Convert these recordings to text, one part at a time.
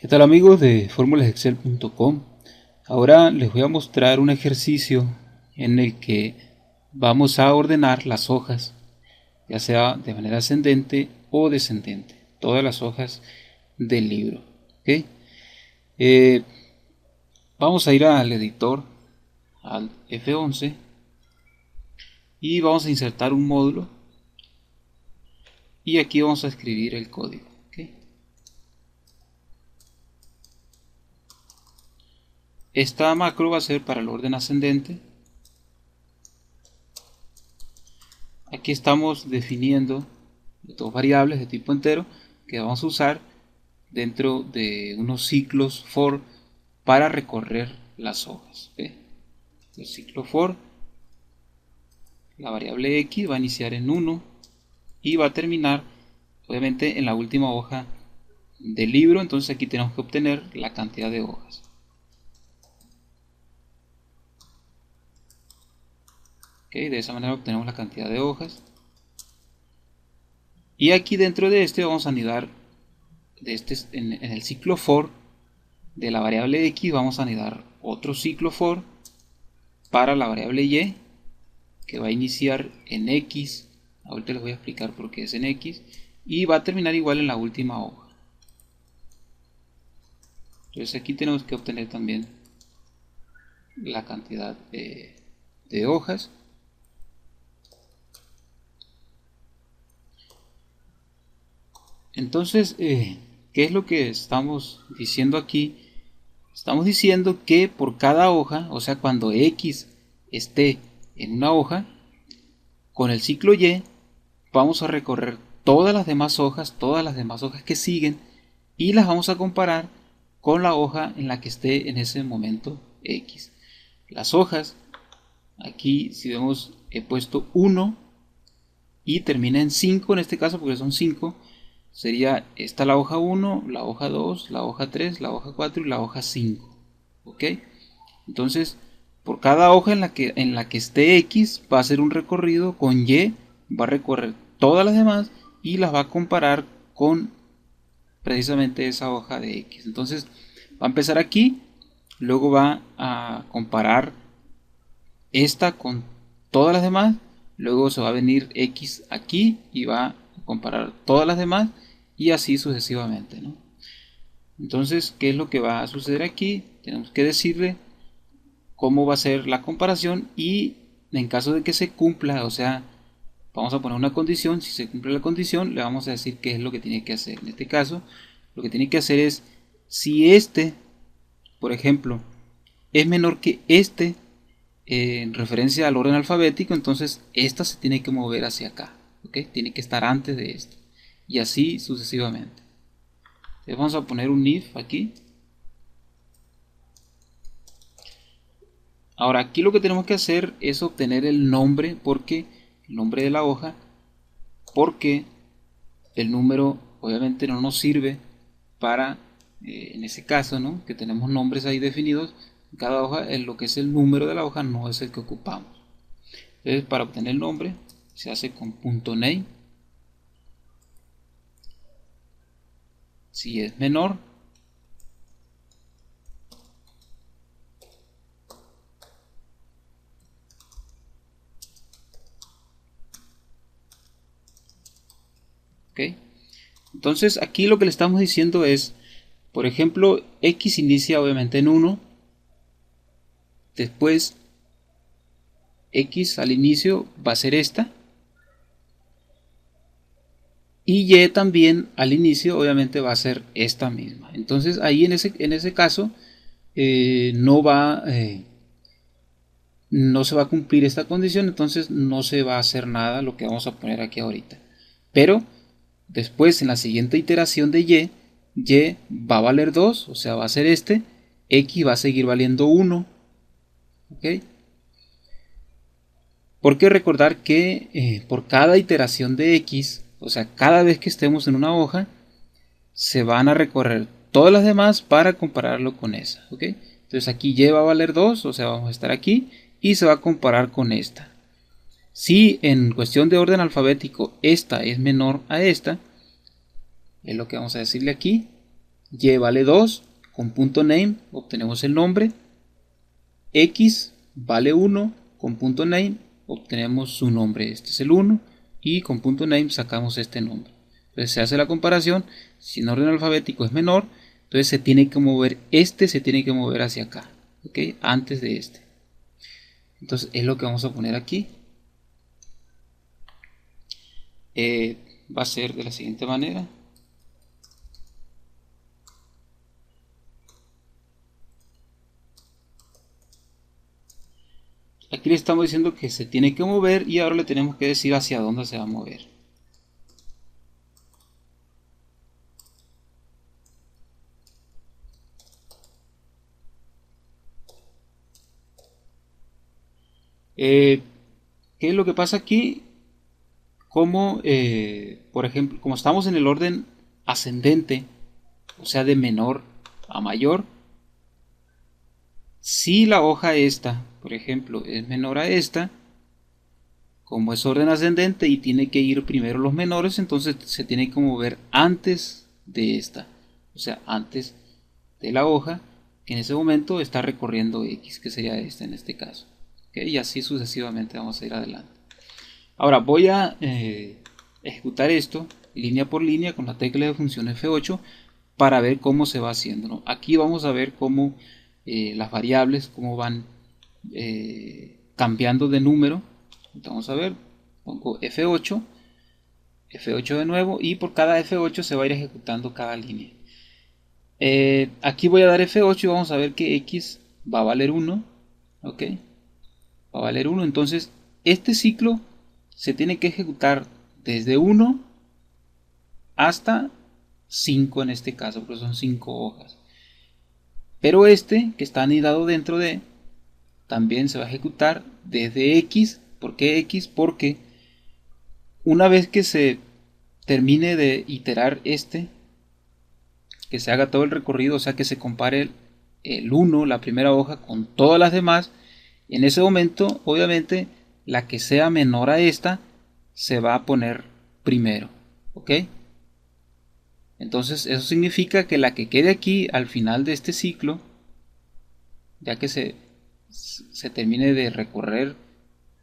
¿Qué tal amigos de formulasexcel.com? Ahora les voy a mostrar un ejercicio en el que vamos a ordenar las hojas, ya sea de manera ascendente o descendente, todas las hojas del libro. ¿Okay? Vamos a ir al editor, al F11, y vamos a insertar un módulo y aquí vamos a escribir el código. ¿Okay? Esta macro va a ser para el orden ascendente. Aquí estamos definiendo dos variables de tipo entero que vamos a usar dentro de unos ciclos for para recorrer las hojas. ¿Okay? El ciclo for, la variable x va a iniciar en 1 y va a terminar obviamente en la última hoja del libro. Entonces aquí tenemos que obtener la cantidad de hojas. ¿Okay? De esa manera obtenemos la cantidad de hojas. Y aquí dentro de este vamos a anidar en el ciclo for de la variable x vamos a anidar otro ciclo for para la variable y, que va a iniciar en x. Ahorita les voy a explicar por qué es en x, y va a terminar igual en la última hoja. Entonces aquí tenemos que obtener también la cantidad de hojas. Entonces, ¿qué es lo que estamos diciendo aquí? Estamos diciendo que por cada hoja, o sea, cuando x esté en una hoja, con el ciclo y vamos a recorrer todas las demás hojas que siguen, y las vamos a comparar con la hoja en la que esté en ese momento x. Las hojas, aquí si vemos he puesto 1 y termina en 5 en este caso porque son 5. Sería esta la hoja 1, la hoja 2, la hoja 3, la hoja 4 y la hoja 5. ¿Ok? Entonces, por cada hoja en la que esté x, va a hacer un recorrido con y, va a recorrer todas las demás y las va a comparar con precisamente esa hoja de x. Entonces, va a empezar aquí, luego va a comparar esta con todas las demás, luego se va a venir x aquí y va a comparar todas las demás y así sucesivamente, ¿no? Entonces, ¿qué es lo que va a suceder aquí? Tenemos que decirle cómo va a ser la comparación, y en caso de que se cumpla, o sea, vamos a poner una condición. Si se cumple la condición, le vamos a decir qué es lo que tiene que hacer. En este caso, lo que tiene que hacer es, si este, por ejemplo, es menor que este, en referencia al orden alfabético, entonces esta se tiene que mover hacia acá, ¿okay? Tiene que estar antes de esta, y así sucesivamente. Entonces vamos a poner un if aquí. Ahora aquí lo que tenemos que hacer es obtener el nombre, porque el nombre de la hoja, porque el número obviamente no nos sirve para, en ese caso, ¿no?, que tenemos nombres ahí definidos en cada hoja, lo que es el número de la hoja no es el que ocupamos. Entonces, para obtener el nombre se hace con .name. Si es menor, ¿ok? Entonces aquí lo que le estamos diciendo es, por ejemplo, x inicia obviamente en 1, después x al inicio va a ser esta, y y también al inicio obviamente va a ser esta misma. Entonces ahí en ese caso no se va a cumplir esta condición, entonces no se va a hacer nada lo que vamos a poner aquí ahorita. Pero después, en la siguiente iteración de y va a valer 2, o sea, va a ser este, x va a seguir valiendo 1. ¿Ok? Porque recordar que por cada iteración de x, o sea, cada vez que estemos en una hoja, se van a recorrer todas las demás para compararlo con esa. ¿Ok? Entonces aquí y va a valer 2, o sea, vamos a estar aquí, y se va a comparar con esta. Si en cuestión de orden alfabético esta es menor a esta, es lo que vamos a decirle aquí, Y vale 2, con punto name obtenemos el nombre, X vale 1, con punto name obtenemos su nombre, este es el 1, y con punto name sacamos este nombre. Entonces se hace la comparación, si en orden alfabético es menor, entonces se tiene que mover, se tiene que mover hacia acá, ¿ok? Antes de este. Entonces es lo que vamos a poner aquí. Va a ser de la siguiente manera. Aquí le estamos diciendo que se tiene que mover y ahora le tenemos que decir hacia dónde se va a mover. ¿Qué es lo que pasa aquí? Como, por ejemplo, como estamos en el orden ascendente, o sea, de menor a mayor, si la hoja esta, por ejemplo, es menor a esta, como es orden ascendente y tiene que ir primero los menores, entonces se tiene que mover antes de esta, o sea, antes de la hoja que en ese momento está recorriendo X, que sería esta en este caso. ¿Okay? Y así sucesivamente vamos a ir adelante. Ahora voy a ejecutar esto línea por línea con la tecla de función F8 para ver cómo se va haciendo, ¿no? Aquí vamos a ver cómo las variables, cómo van cambiando de número. Vamos a ver, pongo F8, F8 de nuevo, y por cada F8 se va a ir ejecutando cada línea. Aquí voy a dar F8 y vamos a ver que X va a valer 1, ¿ok? Va a valer 1, entonces este ciclo se tiene que ejecutar desde 1 hasta 5 en este caso, porque son 5 hojas. Pero este, que está anidado dentro de, también se va a ejecutar desde X. ¿Por qué X? Porque una vez que se termine de iterar este, que se haga todo el recorrido, o sea que se compare el 1, la primera hoja, con todas las demás, en ese momento, obviamente, la que sea menor a esta se va a poner primero, ¿ok? Entonces eso significa que la que quede aquí al final de este ciclo, ya que se termine de recorrer,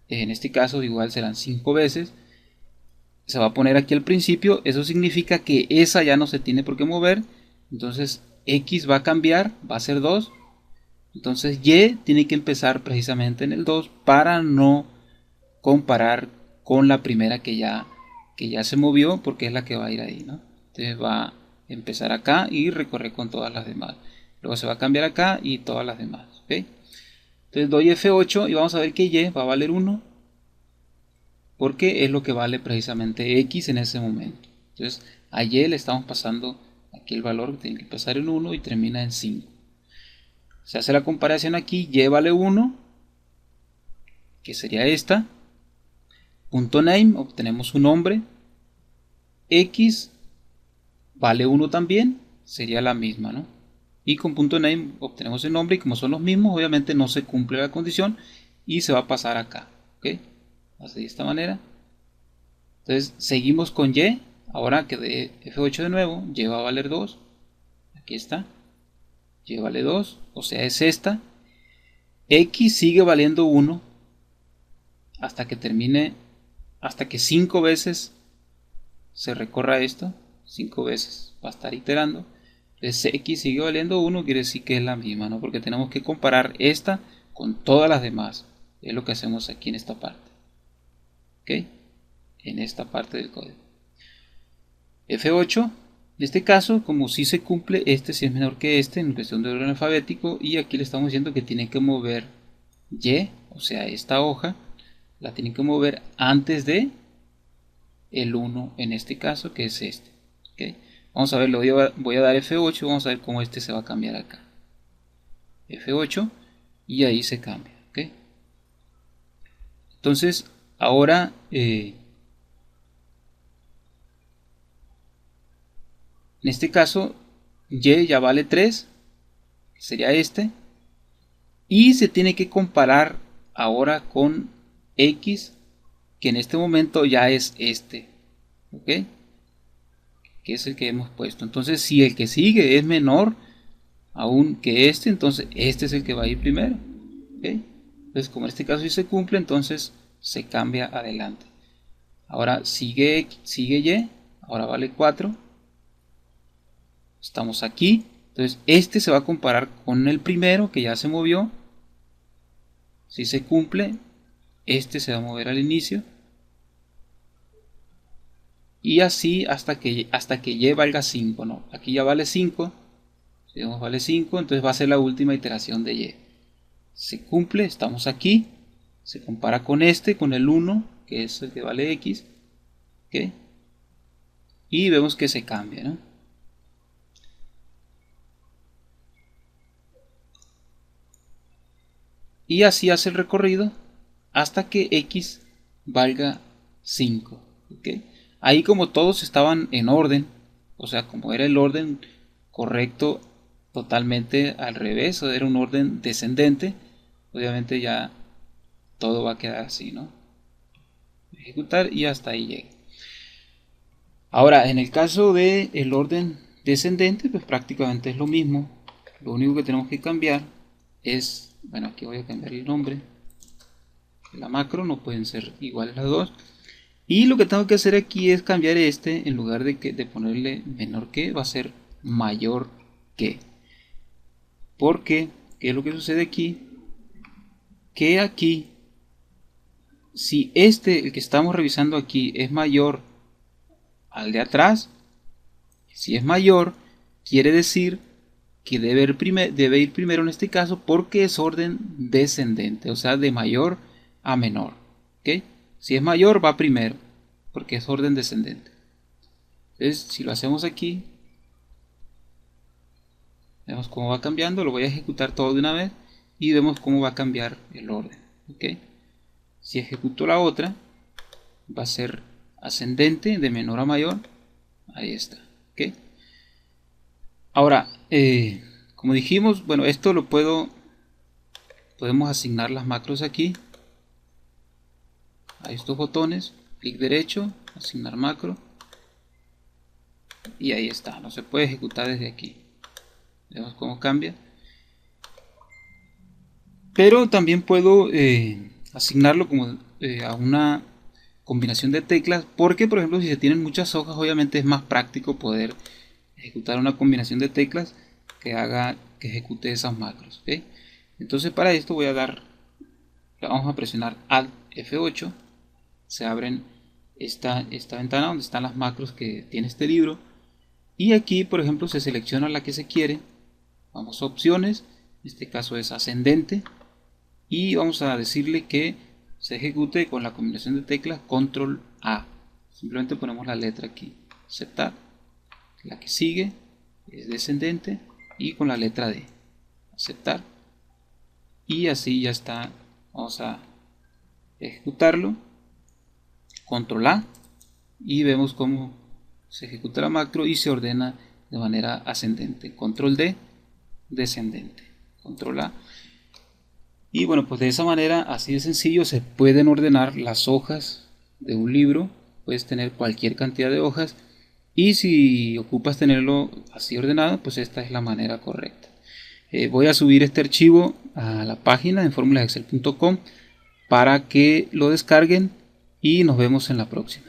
en este caso igual serán 5 veces, se va a poner aquí al principio. Eso significa que esa ya no se tiene por qué mover, entonces X va a cambiar, va a ser 2, entonces Y tiene que empezar precisamente en el 2 para no comparar con la primera que ya se movió, porque es la que va a ir ahí, ¿no? Entonces va a empezar acá y recorrer con todas las demás. Luego se va a cambiar acá y todas las demás, ¿ok? Entonces doy F8 y vamos a ver que Y va a valer 1, porque es lo que vale precisamente X en ese momento. Entonces a Y le estamos pasando aquí el valor que tiene que pasar en 1 y termina en 5. Se hace la comparación aquí, Y vale 1, que sería esta. Punto name, obtenemos un nombre. X vale 1 también, sería la misma, ¿no? Y con punto name obtenemos el nombre y como son los mismos, obviamente no se cumple la condición y se va a pasar acá, ¿ok? Así de esta manera. Entonces seguimos con Y, ahora que de F8 de nuevo, Y va a valer 2, aquí está, Y vale 2, o sea es esta. X sigue valiendo 1 hasta que termine, hasta que 5 veces se recorra esto, 5 veces va a estar iterando. Entonces X sigue valiendo 1, quiere decir que es la misma, ¿no? Porque tenemos que comparar esta con todas las demás. Es lo que hacemos aquí en esta parte, ¿ok? En esta parte del código. F8, en este caso, como si se cumple, este si es menor que este en cuestión de orden alfabético, y aquí le estamos diciendo que tiene que mover Y, o sea esta hoja, la tiene que mover antes de el 1 en este caso, que es este, ¿okay? Vamos a ver, voy a dar F8 y vamos a ver cómo este se va a cambiar acá. F8 y ahí se cambia, ¿okay? Entonces ahora en este caso Y ya vale 3, sería este, y se tiene que comparar ahora con X, que en este momento ya es este, ¿ok? que es el que hemos puesto. Entonces si el que sigue es menor aún que este, entonces este es el que va a ir primero. ¿Okay? Entonces como en este caso sí se cumple, entonces se cambia adelante. Ahora sigue Y, ahora vale 4. Estamos aquí, entonces este se va a comparar con el primero que ya se movió. Si se cumple, este se va a mover al inicio. Y así hasta que Y valga 5, ¿no? Aquí ya vale 5. Si vemos vale 5, entonces va a ser la última iteración de Y. Se cumple, estamos aquí. Se compara con este, con el 1, que es el que vale X. ¿Okay? Y vemos que se cambia, ¿no? Y así hace el recorrido hasta que X valga 5. ¿Okay? Ahí como todos estaban en orden, o sea, como era el orden correcto totalmente al revés, o era un orden descendente, obviamente ya todo va a quedar así, ¿no? Ejecutar y hasta ahí llega. Ahora, en el caso de el orden descendente, pues prácticamente es lo mismo. Lo único que tenemos que cambiar es, bueno, aquí voy a cambiar el nombre. La macro no pueden ser iguales las dos. Y lo que tengo que hacer aquí es cambiar este, en lugar de ponerle menor que, va a ser mayor que. Porque, ¿qué es lo que sucede aquí? Que aquí, si el que estamos revisando aquí, es mayor al de atrás, si es mayor, quiere decir que debe ir primero en este caso porque es orden descendente, o sea, de mayor a menor. ¿Okay? Si es mayor, va primero, porque es orden descendente. Entonces, si lo hacemos aquí, vemos cómo va cambiando, lo voy a ejecutar todo de una vez y vemos cómo va a cambiar el orden. ¿Okay? Si ejecuto la otra, va a ser ascendente de menor a mayor. Ahí está. ¿Okay? Ahora, como dijimos, bueno, esto lo podemos asignar las macros aquí a estos botones, clic derecho, asignar macro, y ahí está, no se puede ejecutar desde aquí. Vemos cómo cambia. Pero también puedo asignarlo como a una combinación de teclas, porque por ejemplo si se tienen muchas hojas, obviamente es más práctico poder ejecutar una combinación de teclas que ejecute esas macros. ¿Okay? Entonces para esto vamos a presionar Alt F8, se abren esta ventana donde están las macros que tiene este libro, y aquí por ejemplo se selecciona la que se quiere. Vamos a opciones, en este caso es ascendente, y vamos a decirle que se ejecute con la combinación de teclas Control A. Simplemente ponemos la letra aquí, aceptar. La que sigue es descendente y con la letra D, aceptar. Y así ya está. Vamos a ejecutarlo, Control A, y vemos cómo se ejecuta la macro y se ordena de manera ascendente. Control D, descendente. Control A. Y bueno, pues de esa manera, así de sencillo, se pueden ordenar las hojas de un libro. Puedes tener cualquier cantidad de hojas, y si ocupas tenerlo así ordenado, pues esta es la manera correcta. Voy a subir este archivo a la página en formulasexcel.com para que lo descarguen, y nos vemos en la próxima.